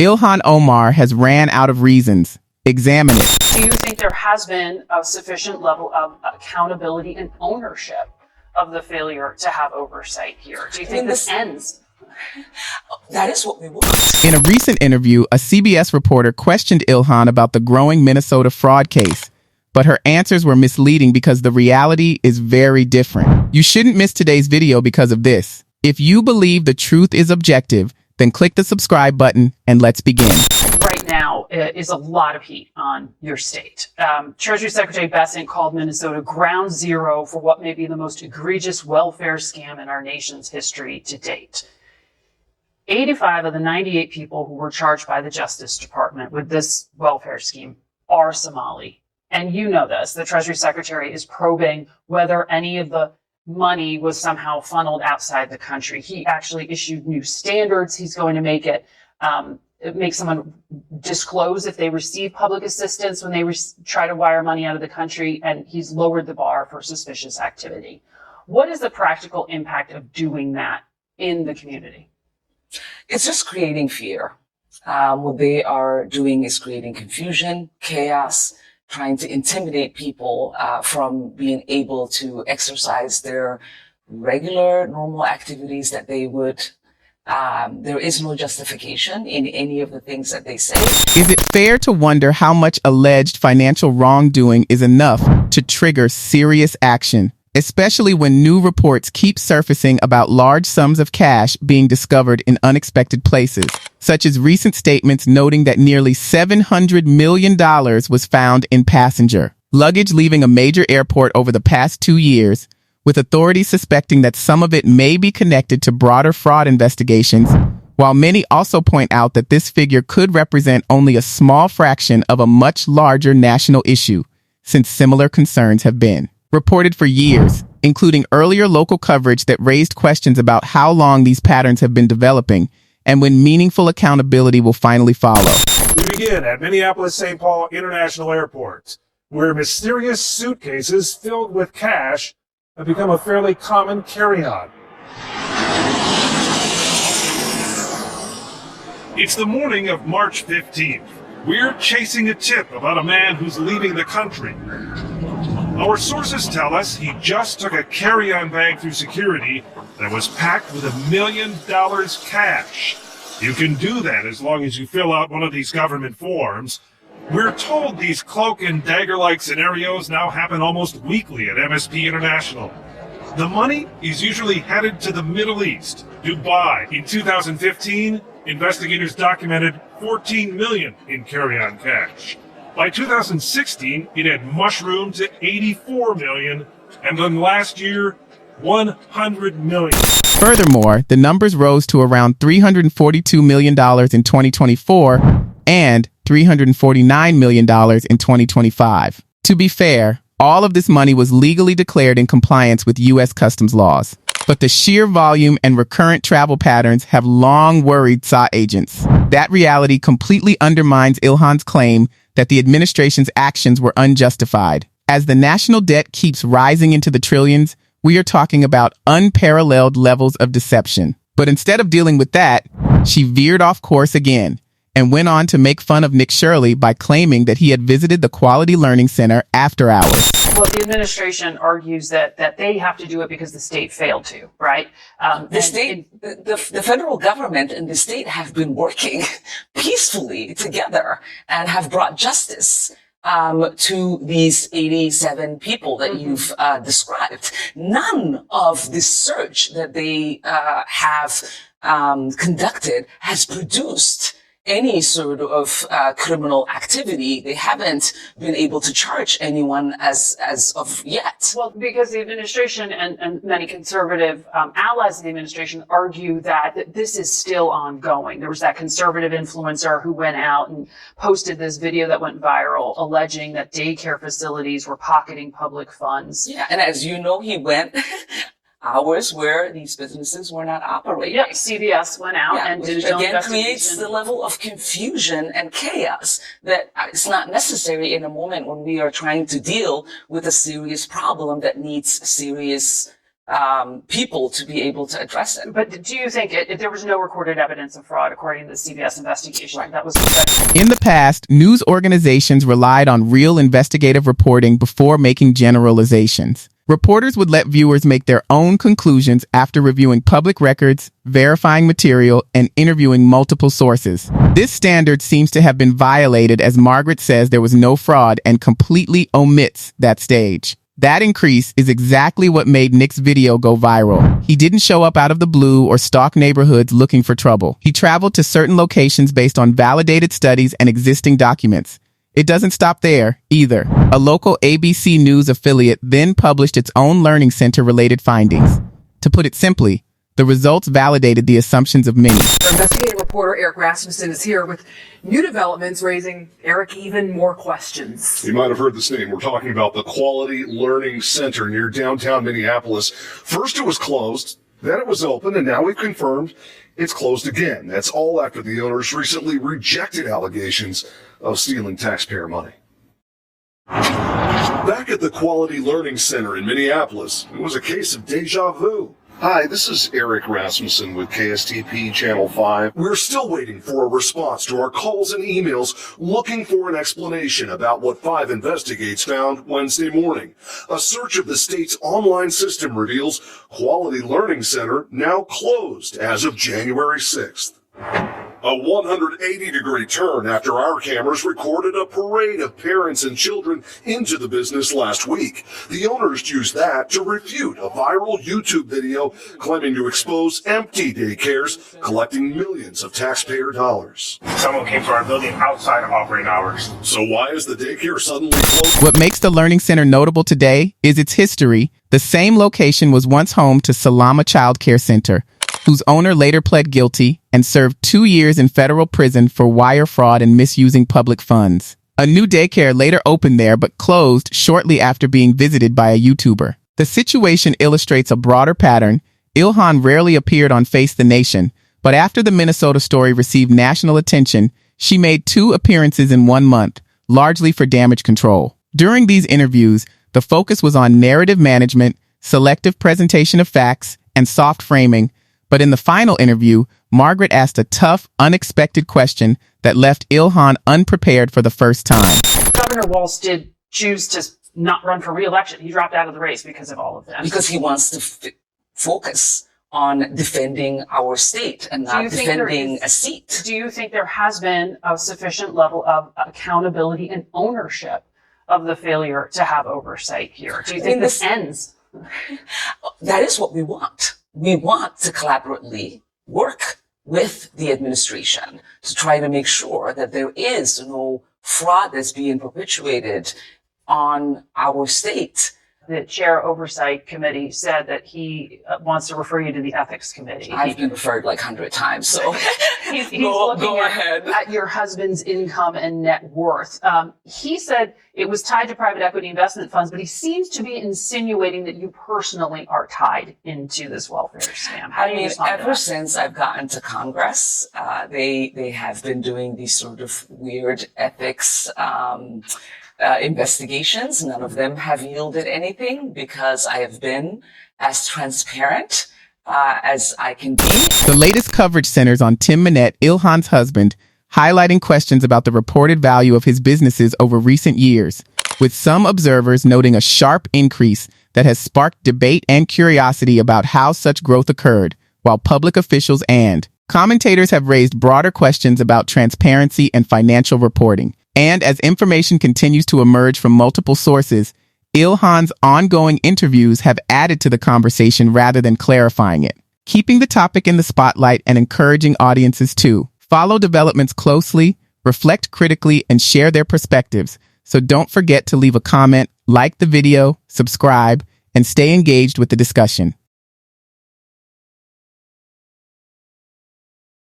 Ilhan Omar has ran out of reasons. Examine it. Do you think there has been a sufficient level of accountability and ownership of the failure to have oversight here? Do you think this ends? That is what we want. In a recent interview, a CBS reporter questioned Ilhan about the growing Minnesota fraud case, but her answers were misleading because the reality is very different. You shouldn't miss today's video because of this. If you believe the truth is objective, then click the subscribe button and let's begin. Right now is a lot of heat on your state. Treasury Secretary Bessent called Minnesota ground zero for what may be the most egregious welfare scam in our nation's history to date. 85 of the 98 people who were charged by the Justice Department with this welfare scheme are Somali. And you know this, the Treasury Secretary is probing whether any of the money was somehow funneled outside the country. He actually issued new standards. He's going to make it make someone disclose if they receive public assistance when they try to wire money out of the country, and he's lowered the bar for suspicious activity. What is the practical impact of doing that in the community? It's just creating fear. What they are doing is creating confusion, chaos, trying to intimidate people from being able to exercise their regular, normal activities that they would. There is no justification in any of the things that they say. Is it fair to wonder how much alleged financial wrongdoing is enough to trigger serious action, especially when new reports keep surfacing about large sums of cash being discovered in unexpected places, such as recent statements noting that nearly $700 million was found in passenger luggage leaving a major airport over the past 2 years, with authorities suspecting that some of it may be connected to broader fraud investigations, while many also point out that this figure could represent only a small fraction of a much larger national issue, since similar concerns have been reported for years, including earlier local coverage that raised questions about how long these patterns have been developing and when meaningful accountability will finally follow. We begin at Minneapolis-St. Paul International Airport, where mysterious suitcases filled with cash have become a fairly common carry-on. It's the morning of March 15th. We're chasing a tip about a man who's leaving the country. Our sources tell us he just took a carry-on bag through security that was packed with $1 million cash. You can do that as long as you fill out one of these government forms. We're told these cloak and dagger-like scenarios now happen almost weekly at MSP International. The money is usually headed to the Middle East, Dubai. In 2015, investigators documented $14 million in carry-on cash. By 2016, it had mushroomed to $84 million, and then last year, $100 million. Furthermore, the numbers rose to around $342 million in 2024 and $349 million in 2025. To be fair, all of this money was legally declared in compliance with U.S. customs laws. But the sheer volume and recurrent travel patterns have long worried SA agents. That reality completely undermines Ilhan's claim that the administration's actions were unjustified. As the national debt keeps rising into the trillions, we are talking about unparalleled levels of deception. But instead of dealing with that, she veered off course again and went on to make fun of Nick Shirley by claiming that he had visited the Quality Learning Center after hours. Well, the administration argues that they have to do it because the state failed to, right? The federal government and the state have been working peacefully together and have brought justice to these 87 people that you've described. None of this search that they have conducted has produced any sort of criminal activity. They haven't been able to charge anyone as of yet. Well, because the administration and many conservative allies of the administration argue that this is still ongoing. There was that conservative influencer who went out and posted this video that went viral alleging that daycare facilities were pocketing public funds. Yeah, and as you know, he went hours where these businesses were not operating. Yep, CBS went out and did a again creates the level of confusion and chaos that is not necessary in a moment when we are trying to deal with a serious problem that needs serious people to be able to address it. But do you think there was no recorded evidence of fraud according to the CBS investigation? Right. That was In the past, news organizations relied on real investigative reporting before making generalizations. Reporters would let viewers make their own conclusions after reviewing public records, verifying material, and interviewing multiple sources. This standard seems to have been violated as Margaret says there was no fraud and completely omits that stage. That increase is exactly what made Nick's video go viral. He didn't show up out of the blue or stalk neighborhoods looking for trouble. He traveled to certain locations based on validated studies and existing documents. It doesn't stop there, either. A local ABC News affiliate then published its own learning center-related findings. To put it simply, the results validated the assumptions of many. Our investigative reporter Eric Rasmussen is here with new developments raising, Eric, even more questions. You might have heard this name. We're talking about the Quality Learning Center near downtown Minneapolis. First it was closed, then it was open, and now we've confirmed it's closed again. That's all after the owners recently rejected allegations of stealing taxpayer money. Back at the Quality Learning Center in Minneapolis, it was a case of deja vu. Hi, this is Eric Rasmussen with KSTP Channel 5. We're still waiting for a response to our calls and emails looking for an explanation about what 5 Investigates found Wednesday morning. A search of the state's online system reveals Quality Learning Center now closed as of January 6th. A 180-degree turn after our cameras recorded a parade of parents and children into the business last week. The owners used that to refute a viral YouTube video claiming to expose empty daycares collecting millions of taxpayer dollars. Someone came to our building outside of operating hours. So why is the daycare suddenly closed? What makes the Learning Center notable today is its history. The same location was once home to Salama Child Care Center, whose owner later pled guilty and served 2 years in federal prison for wire fraud and misusing public funds. A new daycare later opened there but closed shortly after being visited by a YouTuber. The situation illustrates a broader pattern. Ilhan rarely appeared on Face the Nation, but after the Minnesota story received national attention, she made 2 appearances in 1 month, largely for damage control. During these interviews, the focus was on narrative management, selective presentation of facts, and soft framing. But in the final interview, Margaret asked a tough, unexpected question that left Ilhan unprepared for the first time. Governor Walz did choose to not run for re-election. He dropped out of the race because of all of this. Because he wants to focus on defending our state and not defending a seat. Do you think there has been a sufficient level of accountability and ownership of the failure to have oversight here? Do you think this ends? That is what we want. We want to collaboratively work with the administration to try to make sure that there is no fraud that's being perpetuated on our state. The chair oversight committee said that he wants to refer you to the ethics committee. I've been referred like 100 times, so he's go looking ahead. At your husband's income and net worth. He said it was tied to private equity investment funds, but he seems to be insinuating that you personally are tied into this welfare scam. How do you respond to that? Ever since I've gotten to Congress, they have been doing these sort of weird ethics investigations. None of them have yielded anything because I have been as transparent as I can be. The latest coverage centers on Tim Minette, Ilhan's husband, highlighting questions about the reported value of his businesses over recent years, with some observers noting a sharp increase that has sparked debate and curiosity about how such growth occurred, while public officials and commentators have raised broader questions about transparency and financial reporting. And as information continues to emerge from multiple sources, Ilhan's ongoing interviews have added to the conversation rather than clarifying it, keeping the topic in the spotlight and encouraging audiences to follow developments closely, reflect critically, and share their perspectives. So don't forget to leave a comment, like the video, subscribe, and stay engaged with the discussion.